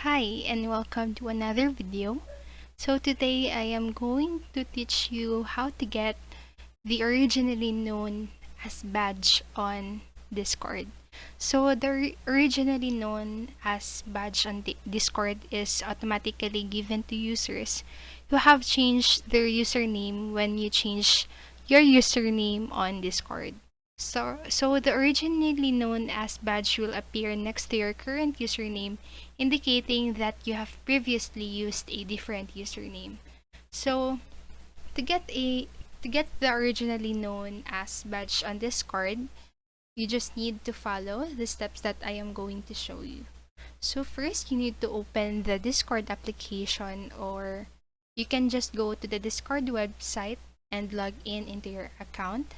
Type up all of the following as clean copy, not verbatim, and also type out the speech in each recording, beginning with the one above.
Hi and welcome to another video. So today I am going to teach you how to get the originally known as badge on Discord. So the originally known as badge on Discord is automatically given to users who have changed their username when you change your username on Discord. So the originally known as badge will appear next to your current username, indicating that you have previously used a different username. So to get a to get the originally known as badge on Discord, you just need to follow the steps that I am going to show you. So first, you need to open the Discord application, or you can just go to the Discord website and log in into your account.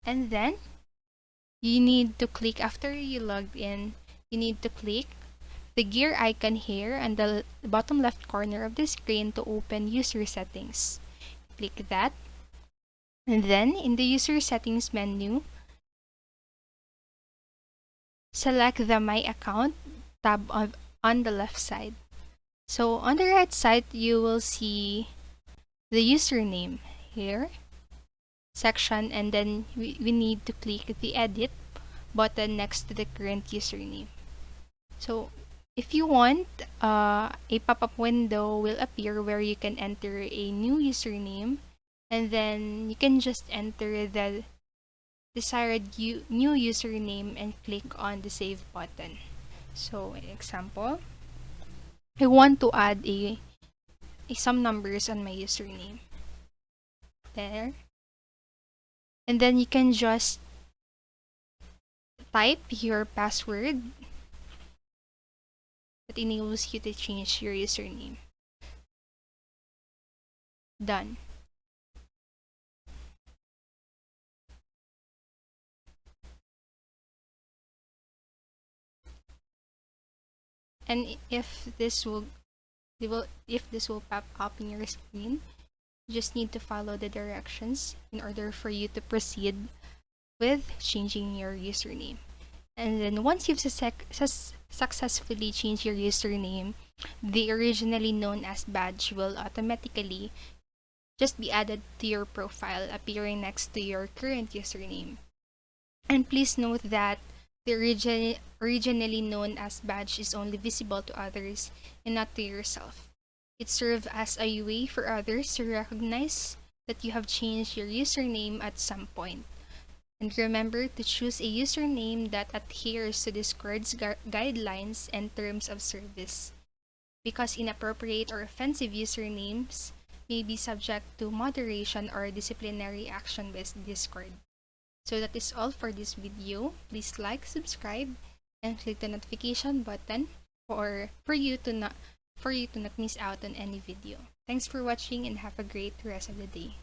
And then you need to click, after you logged in, you need to click the gear icon here on the bottom left corner of the screen to open user settings. Click that. And then in the user settings menu, select the My Account tab on the left side. So on the right side, you will see the username here section, and then we need to click the edit button next to the current username. So if you want, a pop-up window will appear where you can enter a new username, and then you can just enter the desired new username and click on the save button. So example, I want to add some numbers on my username there, and then you can just type your password that enables you to change your username. Done. And if this will pop up in your screen, you just need to follow the directions in order for you to proceed with changing your username. And then once you've successfully changed your username, the originally known as badge will automatically just be added to your profile, appearing next to your current username. And please note that the originally known as badge is only visible to others and not to yourself. It serves as a way for others to recognize that you have changed your username at some point. And remember to choose a username that adheres to Discord's guidelines and terms of service, because inappropriate or offensive usernames may be subject to moderation or disciplinary action by Discord. So that is all for this video. Please like, subscribe, and click the notification button for you to not miss out on any video. Thanks for watching and have a great rest of the day.